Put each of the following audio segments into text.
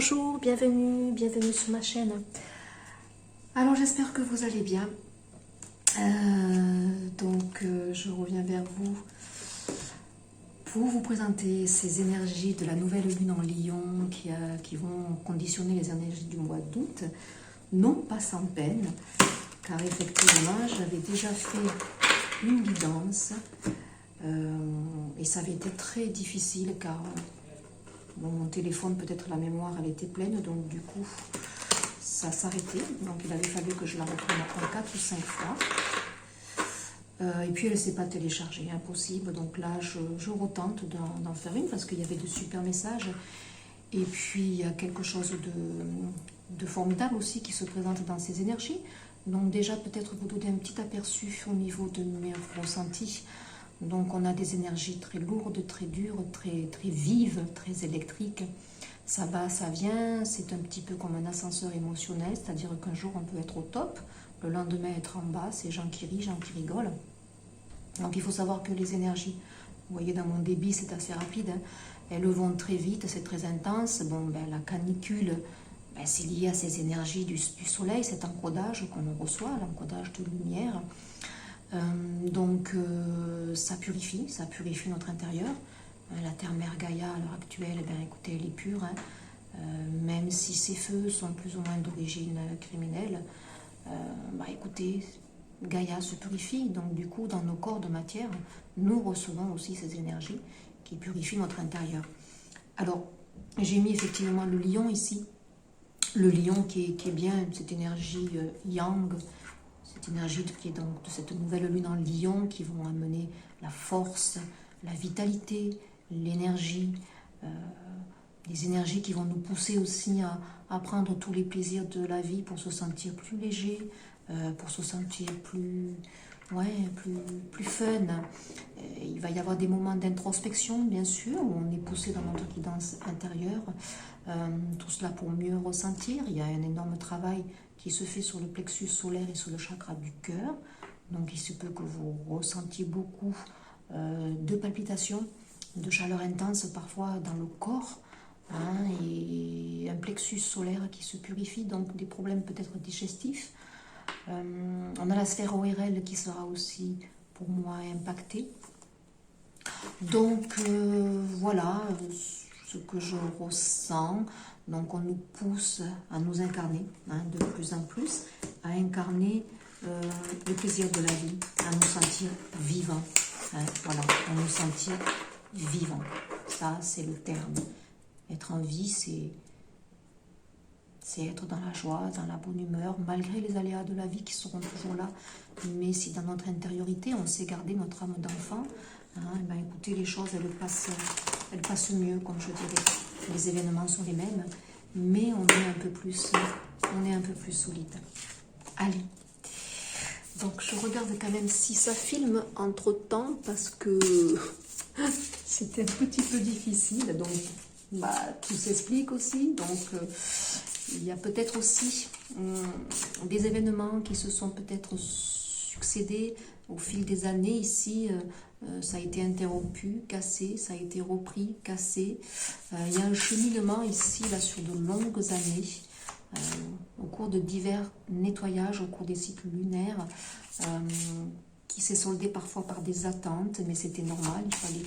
Bonjour, bienvenue sur ma chaîne. Alors j'espère que vous allez bien. Je reviens vers vous pour vous présenter ces énergies de la nouvelle lune en Lion qui vont conditionner les énergies du mois d'août. Non pas sans peine, car effectivement j'avais déjà fait une guidance et ça avait été très difficile car mon téléphone, peut-être la mémoire, elle était pleine, donc du coup ça s'arrêtait, donc il avait fallu que je la reprenne encore 4 ou 5 fois. Et puis elle ne s'est pas téléchargée, impossible, donc là je retente d'en faire une parce qu'il y avait de super messages. Et puis il y a quelque chose de formidable aussi qui se présente dans ces énergies. Donc déjà peut-être vous donner un petit aperçu au niveau de mes ressentis. Donc on a des énergies très lourdes, très dures, très vives, très électriques. Ça va, ça vient, c'est un petit peu comme un ascenseur émotionnel, c'est-à-dire qu'un jour on peut être au top, le lendemain être en bas, c'est gens qui rient, gens qui rigolent. Donc il faut savoir que les énergies, vous voyez dans mon débit c'est assez rapide, hein, elles vont très vite, c'est très intense. Bon, la canicule, c'est lié à ces énergies du soleil, cet encodage qu'on reçoit, l'encodage de lumière. Ça purifie notre intérieur. La terre-mère Gaïa à l'heure actuelle, écoutez, elle est pure, hein. Même si ces feux sont plus ou moins d'origine criminelle, écoutez, Gaïa se purifie, donc du coup dans nos corps de matière, nous recevons aussi ces énergies qui purifient notre intérieur. Alors, j'ai mis effectivement le lion ici, le lion qui est bien cette énergie yang, cette énergie qui est donc de cette nouvelle lune en lion qui vont amener la force, la vitalité, l'énergie, les énergies qui vont nous pousser aussi à prendre tous les plaisirs de la vie pour se sentir plus léger, pour se sentir plus fun. Il va y avoir des moments d'introspection, bien sûr, où on est poussé dans notre guidance intérieure. Tout cela pour mieux ressentir. Il y a un énorme travail qui se fait sur le plexus solaire et sur le chakra du cœur. Donc il se peut que vous ressentiez beaucoup de palpitations, de chaleur intense parfois dans le corps, hein, et un plexus solaire qui se purifie, donc des problèmes peut-être digestifs. On a la sphère ORL qui sera aussi pour moi impactée. Donc voilà ce que je ressens. Donc on nous pousse à nous incarner, hein, de plus en plus, à incarner le plaisir de la vie, à nous sentir vivants. Hein, voilà, à nous sentir vivants. Ça, c'est le terme. Être en vie, c'est être dans la joie, dans la bonne humeur, malgré les aléas de la vie qui seront toujours là. Mais si dans notre intériorité, on sait garder notre âme d'enfant, hein, écoutez, les choses, elles passent mieux, comme je dirais. Les événements sont les mêmes, mais on est un peu plus solide. Allez. Donc, je regarde quand même si ça filme entre-temps, parce que c'était un petit peu difficile. Donc, tout s'explique aussi. Donc, il y a peut-être aussi des événements qui se sont peut-être succédés au fil des années. Ici, ça a été interrompu, cassé, ça a été repris, cassé. Il y a un cheminement ici, là, sur de longues années, au cours de divers nettoyages, au cours des cycles lunaires, qui s'est soldé parfois par des attentes, mais c'était normal, il fallait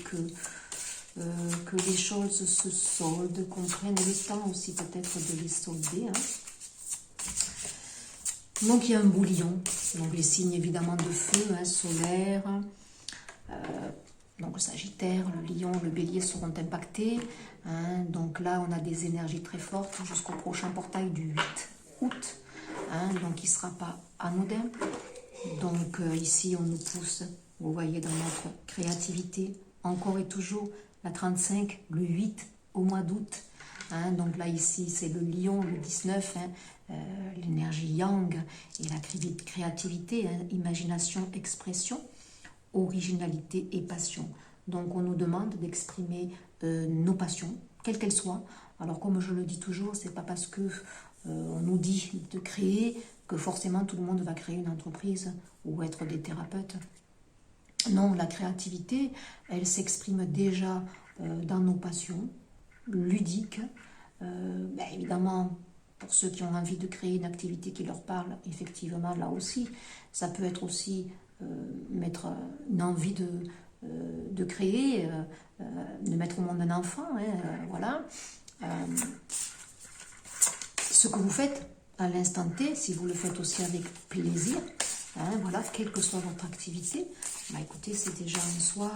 que les choses se soldent, qu'on prenne le temps aussi peut-être de les solder. Hein. Donc il y a un bouillon, donc les signes évidemment de feu, hein, solaire, donc le Sagittaire, le Lion, le Bélier seront impactés. Hein. Donc là on a des énergies très fortes jusqu'au prochain portail du 8 août, hein, donc il ne sera pas anodin. Donc ici on nous pousse, vous voyez, dans notre créativité, encore et toujours, la 35, le 8 au mois d'août. Hein, donc là, ici, c'est le lion, le 19, hein, l'énergie yang et la créativité, hein, imagination, expression, originalité et passion. Donc, on nous demande d'exprimer nos passions, quelles qu'elles soient. Alors, comme je le dis toujours, c'est pas parce que on nous dit de créer que forcément tout le monde va créer une entreprise ou être des thérapeutes. Non, la créativité, elle s'exprime déjà dans nos passions ludiques, Évidemment, pour ceux qui ont envie de créer une activité qui leur parle, effectivement, là aussi, ça peut être aussi mettre une envie de créer, de mettre au monde un enfant, hein, voilà. Ce que vous faites à l'instant T, si vous le faites aussi avec plaisir, hein, voilà, quelle que soit votre activité, écoutez, c'est déjà en soi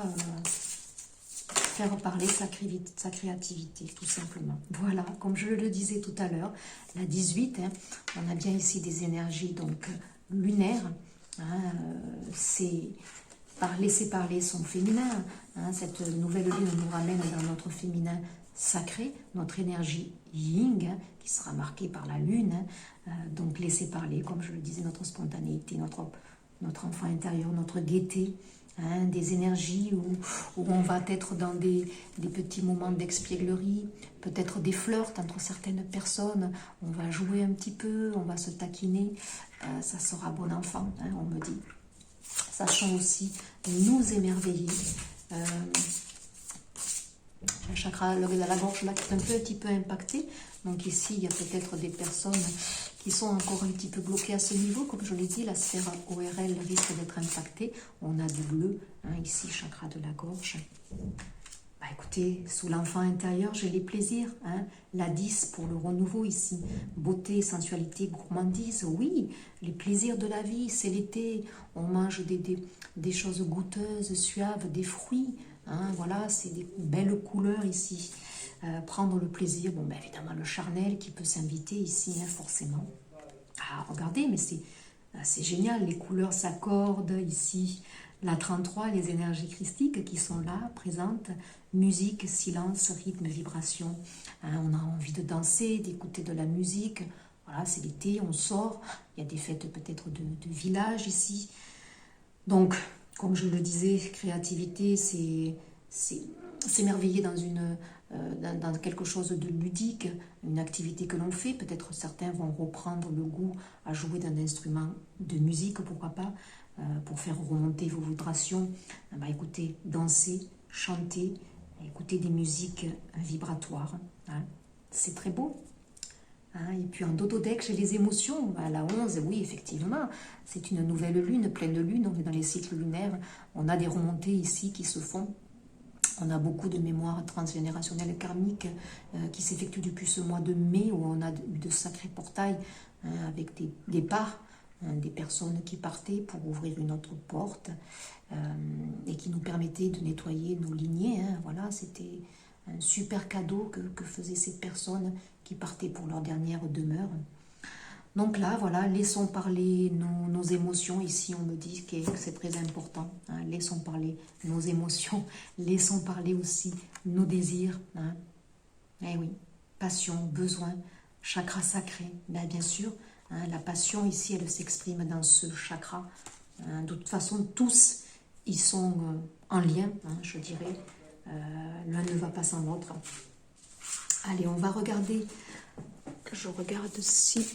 faire parler sa créativité, tout simplement. Voilà, comme je le disais tout à l'heure, la 18, hein, on a bien ici des énergies donc lunaires, hein, c'est laisser parler son féminin, hein, cette nouvelle lune nous ramène dans notre féminin sacré, notre énergie yin, hein, qui sera marquée par la lune, hein, donc laisser parler, comme je le disais, notre spontanéité, notre enfant intérieur, notre gaieté, hein, des énergies où on va être dans des petits moments d'expièglerie, peut-être des flirts entre certaines personnes, on va jouer un petit peu, on va se taquiner, ça sera bon enfant, hein, on me dit. Sachant aussi nous émerveiller. Le chakra de la gorge là qui est un petit peu impacté. Donc ici, il y a peut-être des personnes qui sont encore un petit peu bloquées à ce niveau. Comme je l'ai dit, la sphère ORL risque d'être impactée. On a du bleu, hein, ici, chakra de la gorge. Écoutez, sous l'enfant intérieur, j'ai les plaisirs. Hein. La 10 pour le renouveau ici. Beauté, sensualité, gourmandise. Oui, les plaisirs de la vie, c'est l'été. On mange des choses goûteuses, suaves, des fruits. Hein, voilà, c'est des belles couleurs ici. Prendre le plaisir, évidemment le charnel qui peut s'inviter ici, hein, forcément. Ah, regardez, mais c'est génial, les couleurs s'accordent ici. La 33, les énergies christiques qui sont là, présentes. Musique, silence, rythme, vibration. Hein, on a envie de danser, d'écouter de la musique. Voilà, c'est l'été, on sort. Il y a des fêtes peut-être de village ici. Donc, comme je le disais, créativité, c'est s'émerveiller dans quelque chose de ludique, une activité que l'on fait. Peut-être certains vont reprendre le goût à jouer d'un instrument de musique, pourquoi pas, pour faire remonter vos vibrations. Écoutez, danser, chanter, écouter des musiques vibratoires. Hein. C'est très beau. Hein, et puis en dododeck, j'ai les émotions. La 11, oui, effectivement, c'est une nouvelle lune, pleine lune, on est dans les cycles lunaires. On a des remontées ici qui se font. On a beaucoup de mémoires transgénérationnelles karmiques qui s'effectuent depuis ce mois de mai, où on a eu de sacrés portails avec des départs, des personnes qui partaient pour ouvrir une autre porte et qui nous permettaient de nettoyer nos lignées. Hein. Voilà, c'était un super cadeau que faisaient ces personnes qui partaient pour leur dernière demeure. Donc là, voilà, laissons parler nos émotions. Ici, on me dit que c'est très important. Hein. Laissons parler nos émotions. Laissons parler aussi nos désirs. Hein. Eh oui, passion, besoin, chakra sacré. Bien sûr, hein, la passion ici, elle s'exprime dans ce chakra. Hein. De toute façon, tous, ils sont en lien, hein, je dirais. L'un ne va pas sans l'autre. Allez, on va regarder. Je regarde si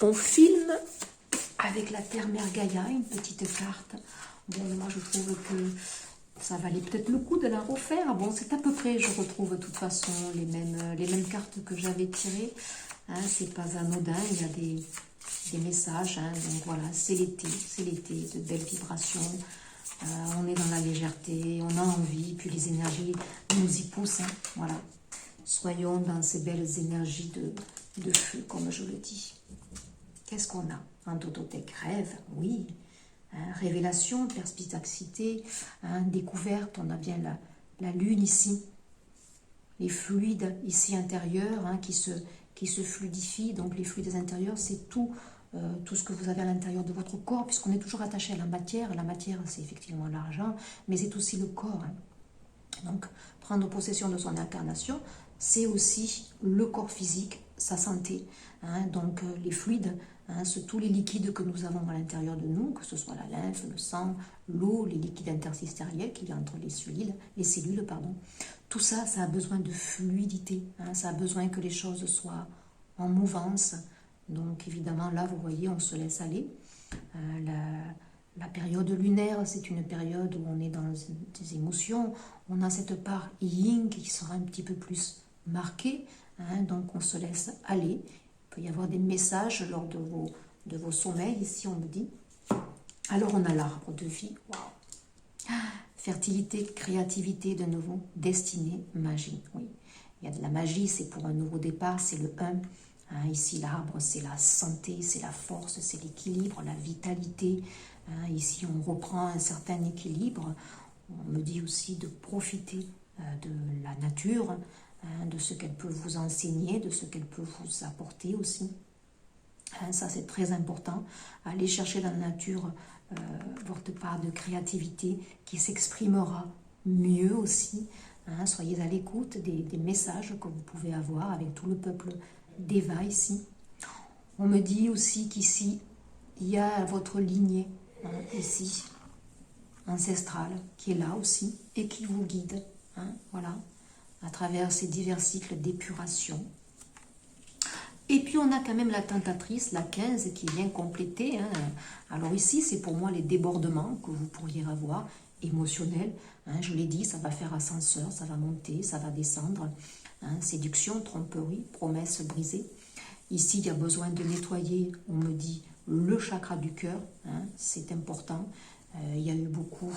on filme avec la Terre-Mère Gaïa, une petite carte. Bon, moi je trouve que ça valait peut-être le coup de la refaire. Bon, c'est à peu près, je retrouve de toute façon les mêmes cartes que j'avais tirées. Hein, c'est pas anodin, il y a des messages. Hein, donc voilà, c'est l'été, de belles vibrations. On est dans la légèreté, on a envie, puis les énergies nous y poussent. Hein, voilà. Soyons dans ces belles énergies de feu, comme je le dis. Qu'est-ce qu'on a? Un dodothèque rêve, oui. Hein, révélation, perspicacité, hein, découverte. On a bien la lune ici. Les fluides ici intérieurs hein, qui se fluidifient. Donc les fluides intérieurs, c'est tout ce que vous avez à l'intérieur de votre corps, puisqu'on est toujours attaché à la matière. La matière, c'est effectivement l'argent, mais c'est aussi le corps. Hein. Donc, prendre possession de son incarnation, c'est aussi le corps physique, sa santé. Hein, donc, les fluides, hein, tous les liquides que nous avons à l'intérieur de nous, que ce soit la lymphe, le sang, l'eau, les liquides interstitiels qu'il y a entre les cellules, tout ça, ça a besoin de fluidité. Hein, ça a besoin que les choses soient en mouvance. Donc, évidemment, là, vous voyez, on se laisse aller. La période lunaire, c'est une période où on est dans des émotions. On a cette part yin qui sera un petit peu plus marquée. hein, donc on se laisse aller. Il peut y avoir des messages lors de vos sommeils, ici on me dit. Alors on a l'arbre de vie, waouh. Fertilité, créativité de nouveau, destinée, magie, oui. Il y a de la magie, c'est pour un nouveau départ, c'est le 1. Hein, ici l'arbre, c'est la santé, c'est la force, c'est l'équilibre, la vitalité. Hein, ici on reprend un certain équilibre. On me dit aussi de profiter de la nature, hein, de ce qu'elle peut vous enseigner, de ce qu'elle peut vous apporter aussi. Hein, ça c'est très important. Allez chercher dans la nature votre part de créativité qui s'exprimera mieux aussi. Hein, soyez à l'écoute des messages que vous pouvez avoir avec tout le peuple d'Eva ici. On me dit aussi qu'ici, il y a votre lignée, hein, ici, ancestrale, qui est là aussi et qui vous guide. Hein, voilà, à travers ces divers cycles d'épuration. Et puis on a quand même la tentatrice, la 15, qui vient compléter. Hein. Alors ici, c'est pour moi les débordements que vous pourriez avoir, émotionnels. Hein. Je l'ai dit, ça va faire ascenseur, ça va monter, ça va descendre. Hein. Séduction, tromperie, promesse brisée. Ici, il y a besoin de nettoyer, on me dit, le chakra du cœur. Hein. C'est important. Il y a eu beaucoup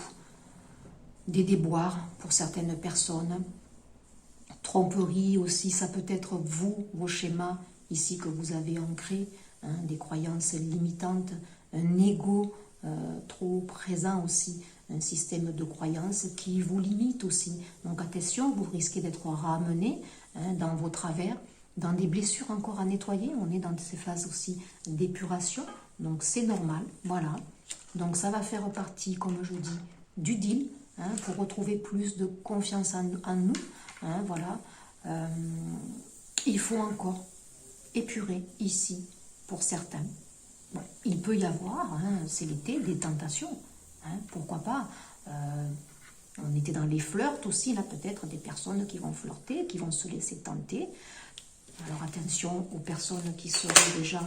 des déboires pour certaines personnes. Tromperie aussi, ça peut être vous, vos schémas, ici que vous avez ancré, hein, des croyances limitantes, un ego trop présent aussi, un système de croyances qui vous limite aussi. Donc attention, vous risquez d'être ramené, hein, dans vos travers, dans des blessures encore à nettoyer. On est dans ces phases aussi d'épuration, donc c'est normal, voilà. Donc ça va faire partie, comme je dis, du deal, hein, pour retrouver plus de confiance en nous, hein, voilà. Il faut encore épurer ici pour certains. Bon, il peut y avoir, hein, c'est l'été, des tentations. Hein, pourquoi pas on était dans les flirts aussi, là peut-être des personnes qui vont flirter, qui vont se laisser tenter. Alors attention aux personnes qui seraient déjà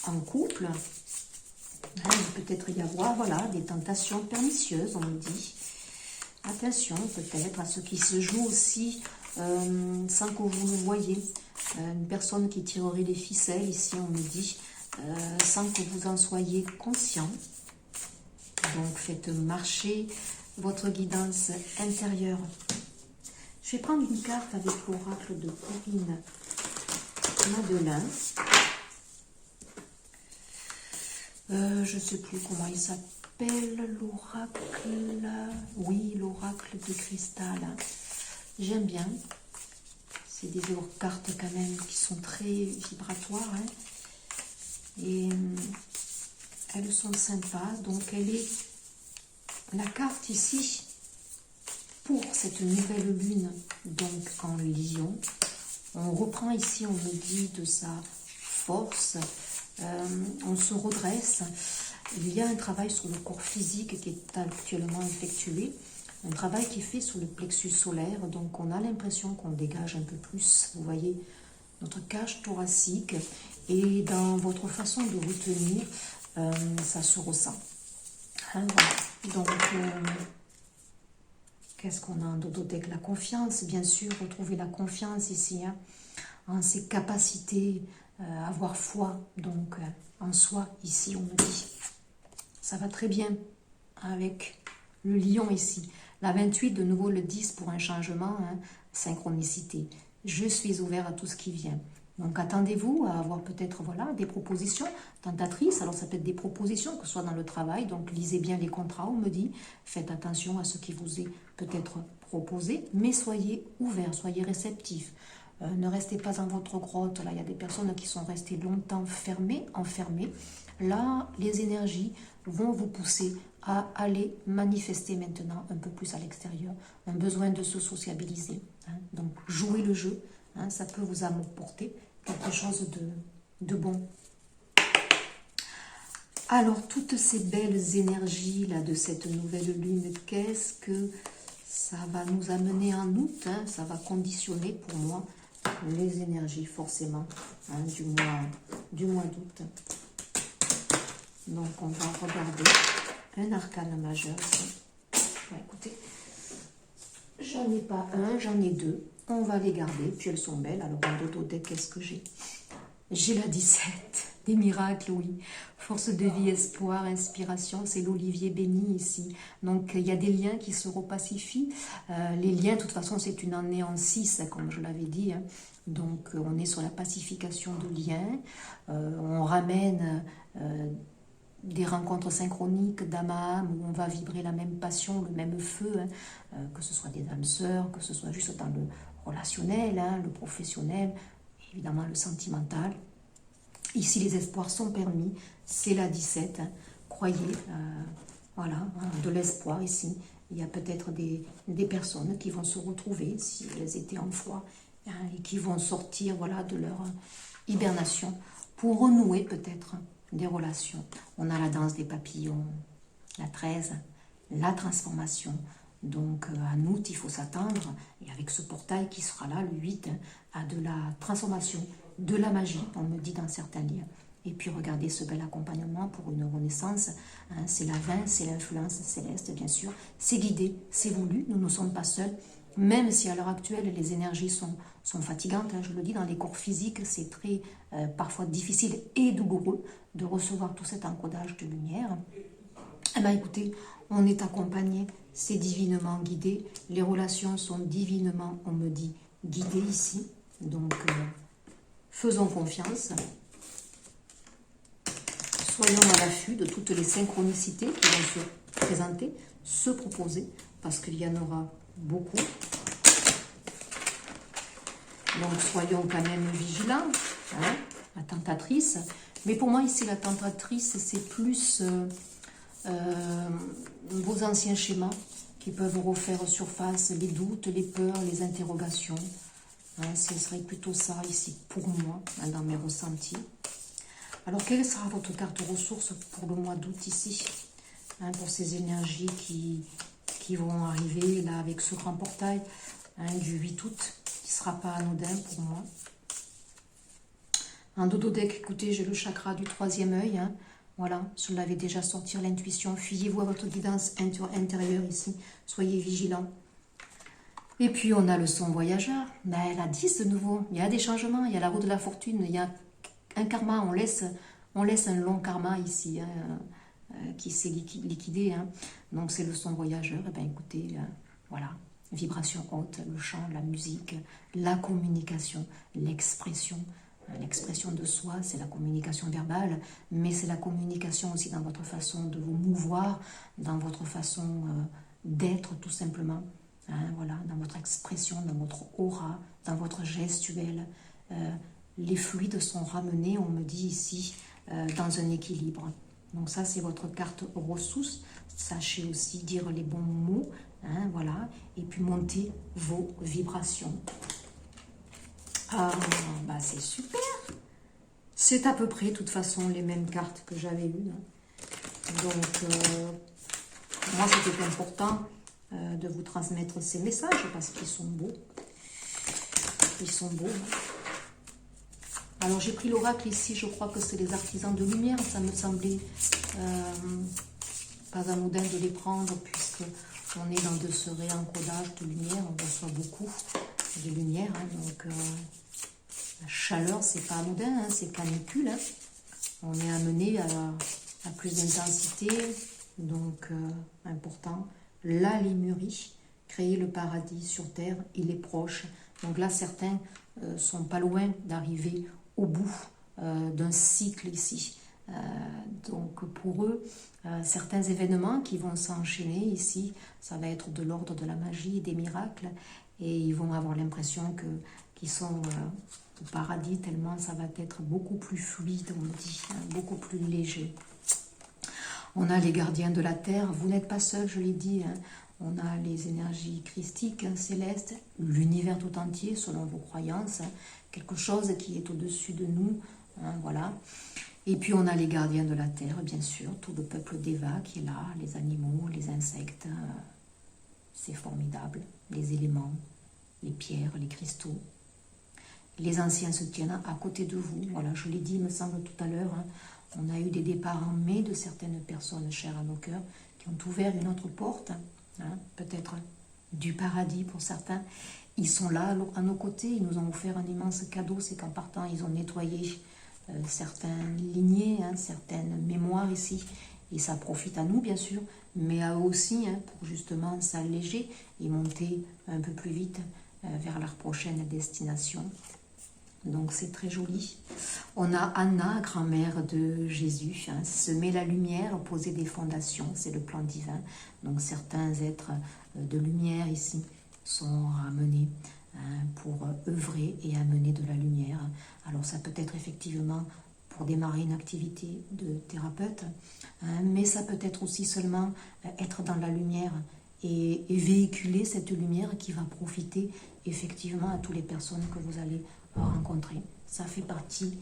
en couple. Hein, il peut peut-être y avoir, voilà, des tentations pernicieuses, on me dit. Attention peut-être à ce qui se joue aussi sans que vous le voyez. Une personne qui tirerait les ficelles, ici on me dit, sans que vous en soyez conscient. Donc faites marcher votre guidance intérieure. Je vais prendre une carte avec l'oracle de Corinne Madeleine. Je ne sais plus comment il s'appelle, l'oracle. Oui, l'oracle de cristal. J'aime bien. C'est des cartes quand même qui sont très vibratoires. Hein. Et elles sont sympas. Donc elle est la carte ici pour cette nouvelle lune, donc en Lion. On reprend ici, on me dit, de sa force. On se redresse. Il y a un travail sur le corps physique qui est actuellement effectué. Un travail qui est fait sur le plexus solaire, donc on a l'impression qu'on dégage un peu plus, vous voyez, notre cage thoracique, et dans votre façon de vous tenir, ça se ressent. Hein, voilà. Donc, qu'est-ce qu'on a en dodothèque? La confiance, bien sûr, retrouver la confiance ici, hein, en ses capacités, avoir foi, donc en soi, ici on me dit. Ça va très bien avec le lion ici. La 28, de nouveau le 10 pour un changement, hein, synchronicité. Je suis ouvert à tout ce qui vient. Donc attendez-vous à avoir peut-être, voilà, des propositions tentatrices. Alors ça peut être des propositions, que ce soit dans le travail. Donc lisez bien les contrats, on me dit. Faites attention à ce qui vous est peut-être proposé. Mais soyez ouverts, soyez réceptifs. Ne restez pas dans votre grotte. Là, il y a des personnes qui sont restées longtemps fermées, enfermées. Là, les énergies vont vous pousser à aller manifester maintenant un peu plus à l'extérieur, un besoin de se sociabiliser. Hein. Donc, jouez le jeu, hein, ça peut vous apporter quelque chose de bon. Alors, toutes ces belles énergies là de cette nouvelle lune, qu'est-ce que ça va nous amener en août, hein? Ça va conditionner pour moi les énergies forcément, hein, du mois d'août. Donc, on va regarder un arcane majeur. Bon, écoutez, j'en ai pas un, j'en ai deux. on va les garder, puis elles sont belles. Alors en dodo deck, qu'est-ce que j'ai? J'ai la 17, des miracles, oui. Force de vie, espoir, inspiration, c'est l'olivier béni ici. Donc il y a des liens qui se repacifient. Les liens, de toute façon, c'est une année en 6, comme je l'avais dit. Hein. Donc on est sur la pacification de liens. On ramène des rencontres synchroniques d'âme à âme où on va vibrer la même passion, le même feu, hein, que ce soit des âmes sœurs, que ce soit juste dans le relationnel, hein, le professionnel, évidemment le sentimental. Ici, les espoirs sont permis, c'est la 17, hein, croyez, voilà, hein, de l'espoir ici. Il y a peut-être des personnes qui vont se retrouver, si elles étaient en foi, hein, et qui vont sortir voilà, de leur hibernation pour renouer peut-être des relations. On a la danse des papillons, la 13, la transformation. Donc en août, il faut s'attendre, et avec ce portail qui sera là, le 8, hein, à de la transformation, de la magie, on me dit dans certains liens. Et puis regardez ce bel accompagnement pour une renaissance, hein, c'est la 20, c'est l'influence céleste bien sûr, c'est guidé, c'est voulu, nous ne sommes pas seuls, même si à l'heure actuelle les énergies sont fatigantes, hein, je le dis, dans les corps physiques, c'est très parfois difficile et douloureux de recevoir tout cet encodage de lumière. Eh bien écoutez, on est accompagné, c'est divinement guidé, les relations sont divinement, on me dit, guidées ici, donc faisons confiance, soyons à l'affût de toutes les synchronicités qui vont se présenter, se proposer, parce qu'il y en aura beaucoup. Donc soyons quand même vigilants, hein, la tentatrice. Mais pour moi ici la tentatrice c'est plus vos anciens schémas qui peuvent refaire surface, les doutes, les peurs, les interrogations. Hein, ce serait plutôt ça ici pour moi, hein, dans mes ressentis. Alors quelle sera votre carte ressource pour le mois d'août ici, hein, pour ces énergies qui vont arriver là avec ce grand portail, hein, du 8 août, qui ne sera pas anodin pour moi. En dodo deck, écoutez, j'ai le chakra du 3e œil, hein. Voilà, je l'avais déjà sorti, l'intuition. Fiez-vous à votre guidance intérieure ici, soyez vigilants. Et puis on a le son voyageur, ben, la 10 de nouveau, il y a des changements, il y a la roue de la fortune, il y a un karma, on laisse un long karma ici, hein, qui s'est liquidé, hein. Donc c'est le son voyageur, et ben écoutez, voilà, vibration haute, le chant, la musique, la communication, l'expression de soi, c'est la communication verbale, mais c'est la communication aussi dans votre façon de vous mouvoir, dans votre façon d'être tout simplement, hein, voilà, dans votre expression, dans votre aura, dans votre gestuelle. Les fluides sont ramenés, on me dit ici, dans un équilibre. Donc ça, c'est votre carte ressource. Sachez aussi dire les bons mots, hein, voilà, et puis monter vos vibrations. Ah, bah c'est super. C'est à peu près, de toute façon, les mêmes cartes que j'avais eues. Hein. Donc, moi, c'était important de vous transmettre ces messages parce qu'ils sont beaux. Ils sont beaux. Alors, j'ai pris l'oracle ici. Je crois que c'est les artisans de lumière. Ça me semblait pas anodin de les prendre puisque on est dans de ce réencodage de lumière. On reçoit beaucoup de lumière. Hein, donc, la chaleur, c'est pas anodin, hein, c'est canicule. Hein. On est amené à plus d'intensité. Donc, important. La Lémurie, créer le paradis sur terre, il est proche. Donc là, certains sont pas loin d'arriver au bout d'un cycle ici. Donc pour eux, certains événements qui vont s'enchaîner ici, ça va être de l'ordre de la magie et des miracles. Et ils vont avoir l'impression qu'ils sont au paradis, tellement ça va être beaucoup plus fluide, on dit, hein, beaucoup plus léger. On a les gardiens de la terre, vous n'êtes pas seuls, je l'ai dit, hein. On a les énergies christiques, hein, célestes, l'univers tout entier selon vos croyances, hein, quelque chose qui est au-dessus de nous, hein, voilà. Et puis on a les gardiens de la terre, bien sûr, tout le peuple d'Eva qui est là, les animaux, les insectes, c'est formidable, les éléments, les pierres, les cristaux. Les anciens se tiennent à côté de vous, voilà, je l'ai dit, il me semble tout à l'heure, hein. On a eu des départs en mai de certaines personnes chères à nos cœurs qui ont ouvert une autre porte, hein, peut-être du paradis pour certains. ils sont là à nos côtés, ils nous ont offert un immense cadeau, c'est qu'en partant, ils ont nettoyé certaines lignées, hein, certaines mémoires ici, et ça profite à nous bien sûr, mais à eux aussi, hein, pour justement s'alléger et monter un peu plus vite vers leur prochaine destination. Donc c'est très joli. On a Anna, grand-mère de Jésus, hein, semer la lumière, poser des fondations, c'est le plan divin. Donc certains êtres de lumière ici sont ramenés pour œuvrer et amener de la lumière. Alors ça peut être effectivement pour démarrer une activité de thérapeute, mais ça peut être aussi seulement être dans la lumière et véhiculer cette lumière qui va profiter effectivement à toutes les personnes que vous allez rencontrer. Ça fait partie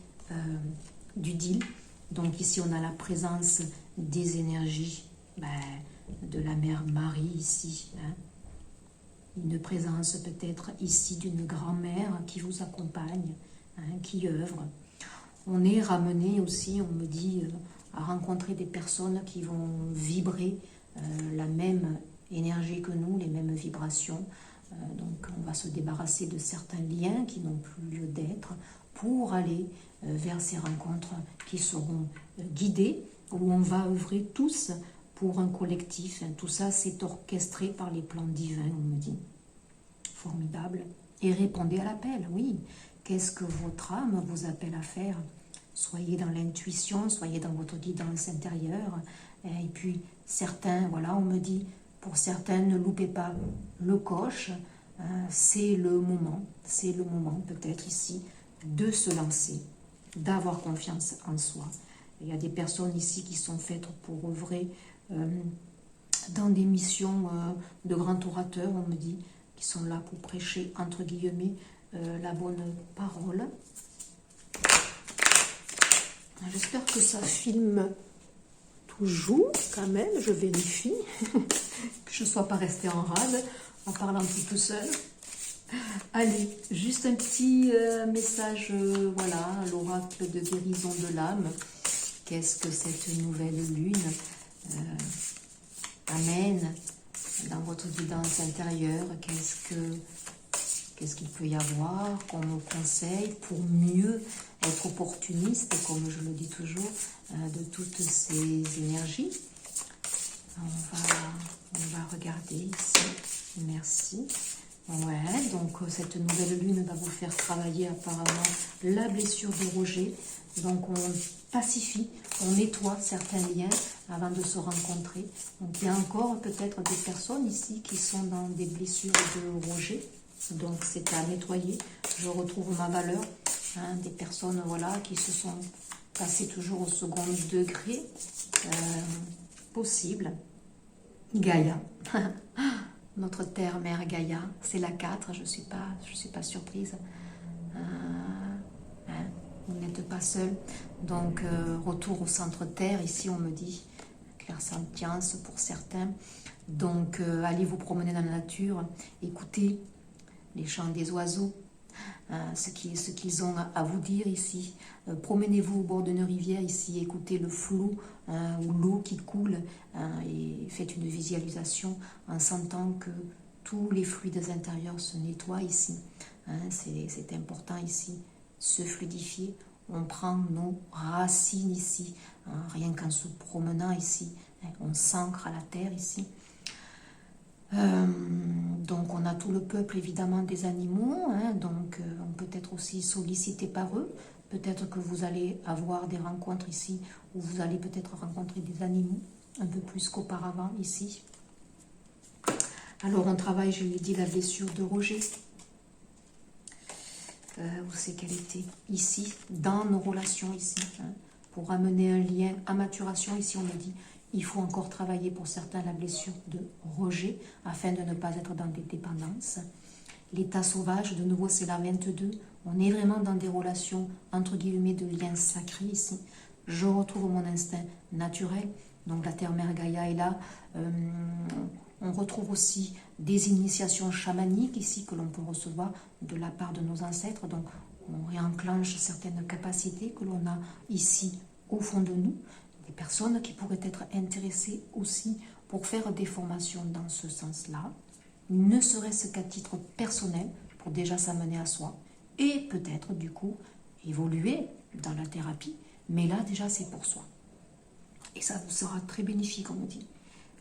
du deal. Donc ici on a la présence des énergies de la mère Marie ici, hein. Une présence peut-être ici d'une grand-mère qui vous accompagne, hein, qui œuvre. On est ramené aussi, on me dit, à rencontrer des personnes qui vont vibrer la même énergie que nous, les mêmes vibrations. Donc on va se débarrasser de certains liens qui n'ont plus lieu d'être pour aller vers ces rencontres qui seront guidées, où on va œuvrer tous pour un collectif. Tout ça, c'est orchestré par les plans divins, on me dit. Formidable. Et répondez à l'appel, oui. Qu'est-ce que votre âme vous appelle à faire? Soyez dans l'intuition, soyez dans votre guidance intérieure. Et puis, certains, voilà, on me dit, pour certains, ne loupez pas le coche. C'est le moment peut-être ici de se lancer, d'avoir confiance en soi. Il y a des personnes ici qui sont faites pour œuvrer dans des missions de grands orateurs, on me dit, qui sont là pour prêcher, entre guillemets, la bonne parole. J'espère que ça filme toujours, quand même, je vérifie, que je ne sois pas restée en rade en parlant tout seul. Allez, juste un petit message, voilà, l'oracle de guérison de l'âme. Qu'est-ce que cette nouvelle lune amène dans votre guidance intérieure? Qu'est-ce qu'il peut y avoir comme conseil pour mieux être opportuniste, comme je le dis toujours, de toutes ces énergies? On va regarder ici. Merci. Ouais, donc cette nouvelle lune va vous faire travailler apparemment la blessure de rejet. Donc on pacifie, on nettoie certains liens avant de se rencontrer. Donc il y a encore peut-être des personnes ici qui sont dans des blessures de rejet. Donc c'est à nettoyer. Je retrouve ma valeur. Hein, des personnes voilà, qui se sont passées toujours au second degré. Possible. Gaïa. Notre terre, mère Gaïa, c'est la 4, je suis pas surprise. Vous n'êtes pas seul. Donc, retour au centre terre, ici on me dit, clairsentience pour certains. Donc, allez vous promener dans la nature, écoutez les chants des oiseaux, ce qu'ils ont à vous dire ici. Promenez-vous au bord d'une rivière ici, écoutez le flot ou l'eau qui coule et faites une visualisation en sentant que tous les fluides intérieurs se nettoient ici. C'est important ici, se fluidifier. On prend nos racines ici, rien qu'en se promenant ici. On s'ancre à la terre ici. Donc on a tout le peuple évidemment des animaux, donc on peut être aussi sollicité par eux. Peut-être que vous allez avoir des rencontres ici où vous allez peut-être rencontrer des animaux un peu plus qu'auparavant ici. Alors on travaille, je l'ai dit, la blessure de rejet. Où c'est qu'elle était? Ici, dans nos relations ici. Pour amener un lien à maturation, ici on me dit, il faut encore travailler pour certains la blessure de rejet afin de ne pas être dans des dépendances. L'état sauvage, de nouveau c'est la 22. On est vraiment dans des relations entre guillemets de liens sacrés ici. Je retrouve mon instinct naturel. Donc la terre-mère Gaïa est là. On retrouve aussi des initiations chamaniques ici que l'on peut recevoir de la part de nos ancêtres. Donc on réenclenche certaines capacités que l'on a ici au fond de nous. Des personnes qui pourraient être intéressées aussi pour faire des formations dans ce sens-là. ne serait-ce qu'à titre personnel, pour déjà s'amener à soi, et peut-être du coup évoluer dans la thérapie, mais là déjà c'est pour soi. Et ça vous sera très bénéfique, on me dit.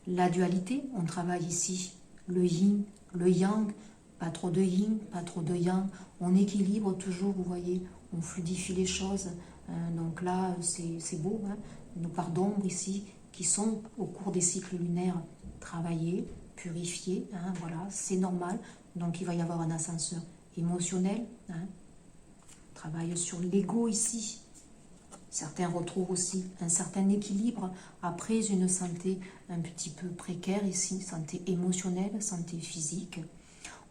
La dualité, on travaille ici le yin, le yang, pas trop de yin, pas trop de yang, on équilibre toujours, vous voyez, on fluidifie les choses. Donc là, c'est beau, hein, nos parts d'ombre ici, qui sont au cours des cycles lunaires travaillées, purifiées, hein, voilà, c'est normal. Donc il va y avoir un ascenseur émotionnel, hein, travaille sur l'ego ici. Certains retrouvent aussi un certain équilibre après une santé un petit peu précaire ici, santé émotionnelle, santé physique.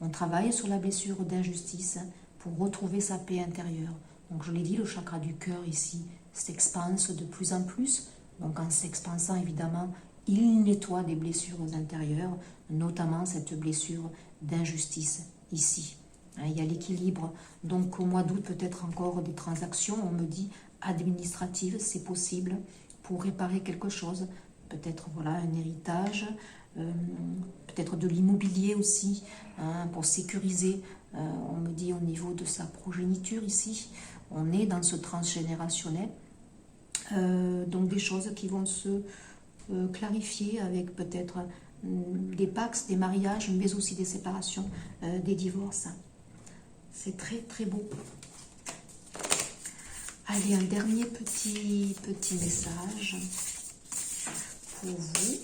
On travaille sur la blessure d'injustice pour retrouver sa paix intérieure. Donc je l'ai dit, le chakra du cœur ici s'expanse de plus en plus. Donc en s'expansant évidemment, il nettoie des blessures intérieures, notamment cette blessure d'injustice ici. Il y a l'équilibre. Donc au mois d'août, peut-être encore des transactions, on me dit administratives, c'est possible, pour réparer quelque chose. Peut-être voilà, un héritage, peut-être de l'immobilier aussi, hein, pour sécuriser, on me dit au niveau de sa progéniture ici. On est dans ce transgénérationnel. Donc des choses qui vont se clarifier avec peut-être des pax, des mariages, mais aussi des séparations, des divorces. C'est très très beau. Allez, un dernier petit message pour vous.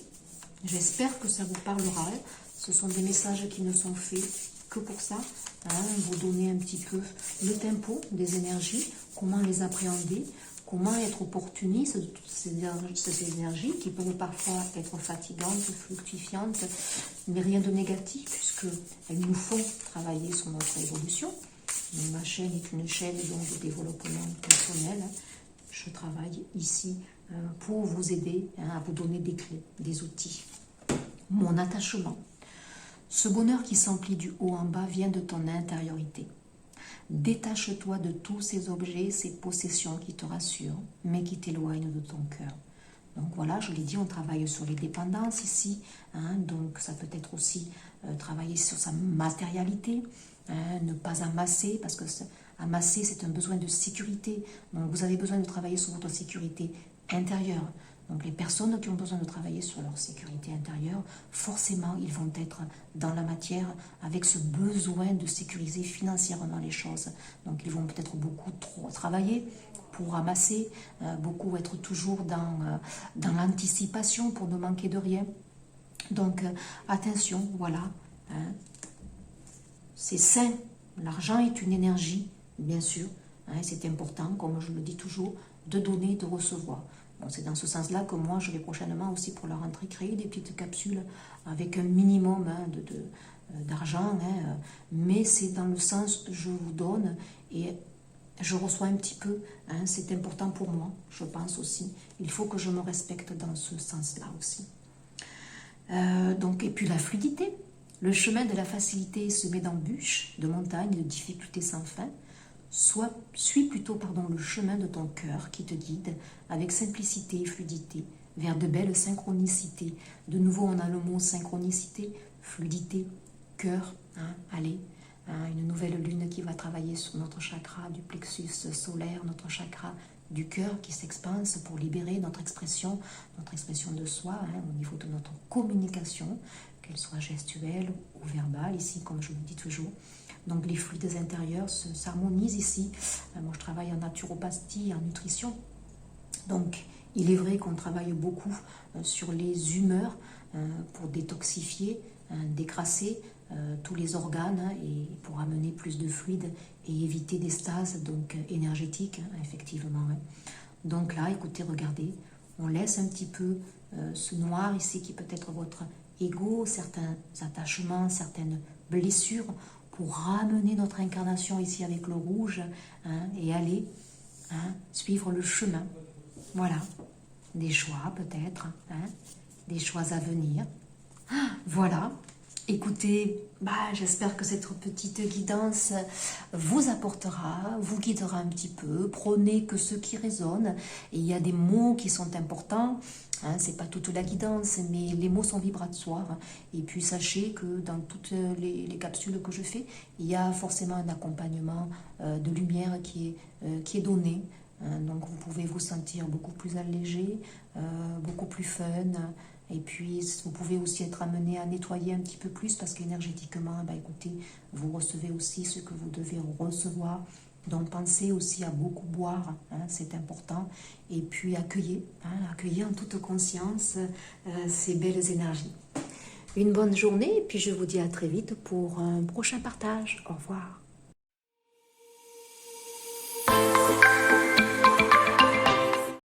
J'espère que ça vous parlera. Ce sont des messages qui ne sont faits que pour ça. Hein, vous donner un petit peu le tempo des énergies, comment les appréhender, comment être opportuniste de toutes ces énergies qui peuvent parfois être fatigantes, fluctuantes, mais rien de négatif puisqu'elles nous font travailler sur notre évolution. Ma chaîne est une chaîne donc de développement personnel. Je travaille ici pour vous aider à vous donner des clés, des outils. Mon attachement. Ce bonheur qui s'emplit du haut en bas vient de ton intériorité. Détache-toi de tous ces objets, ces possessions qui te rassurent, mais qui t'éloignent de ton cœur. Donc voilà, je l'ai dit, on travaille sur les dépendances ici. Hein, donc ça peut être aussi travailler sur sa matérialité, hein, ne pas amasser, parce que amasser, c'est un besoin de sécurité. Donc vous avez besoin de travailler sur votre sécurité intérieure. Donc les personnes qui ont besoin de travailler sur leur sécurité intérieure, forcément, ils vont être dans la matière avec ce besoin de sécuriser financièrement les choses. Donc ils vont peut-être beaucoup trop travailler pour ramasser, beaucoup être toujours dans l'anticipation pour ne manquer de rien. Donc attention, voilà, hein. C'est sain. L'argent est une énergie, bien sûr, hein, et c'est important, comme je le dis toujours, de donner, de recevoir. Bon, c'est dans ce sens-là que moi, je vais prochainement aussi pour la rentrée créer des petites capsules avec un minimum hein, d'argent, hein, mais c'est dans le sens je vous donne et je reçois un petit peu, hein, c'est important pour moi, je pense aussi. Il faut que je me respecte dans ce sens-là aussi. Donc, et puis la fluidité. Le chemin de la facilité semé d'embûches, de montagnes, de difficultés sans fin. Suis plutôt le chemin de ton cœur qui te guide avec simplicité et fluidité vers de belles synchronicités. De nouveau, on a le mot synchronicité, fluidité, cœur. Hein, allez, hein, une nouvelle lune qui va travailler sur notre chakra du plexus solaire, notre chakra du cœur qui s'expanse pour libérer notre expression de soi hein, au niveau de notre communication, qu'elle soit gestuelle ou verbale, ici, comme je le dis toujours. Donc les fluides intérieurs s'harmonisent ici. Moi, je travaille en naturopathie, en nutrition. Donc, il est vrai qu'on travaille beaucoup sur les humeurs pour détoxifier, décrasser tous les organes et pour amener plus de fluide et éviter des stases donc, énergétiques, effectivement. Donc là, écoutez, regardez, on laisse un petit peu ce noir ici qui peut être votre ego, certains attachements, certaines blessures pour ramener notre incarnation ici avec le rouge hein, et aller hein, suivre le chemin. Voilà, des choix peut-être, hein, des choix à venir. Voilà, Écoutez, j'espère que cette petite guidance vous apportera, vous guidera un petit peu. Prenez que ce qui résonne. Et il y a des mots qui sont importants. Hein, c'est pas toute la guidance, mais les mots sont vibratoires. Et puis sachez que dans toutes les capsules que je fais, il y a forcément un accompagnement de lumière qui est donné. Hein, donc vous pouvez vous sentir beaucoup plus allégé, beaucoup plus fun. Et puis, vous pouvez aussi être amené à nettoyer un petit peu plus parce qu'énergétiquement, écoutez, vous recevez aussi ce que vous devez recevoir. Donc, pensez aussi à beaucoup boire, hein, c'est important. Et puis, accueillez en toute conscience ces belles énergies. Une bonne journée et puis je vous dis à très vite pour un prochain partage. Au revoir.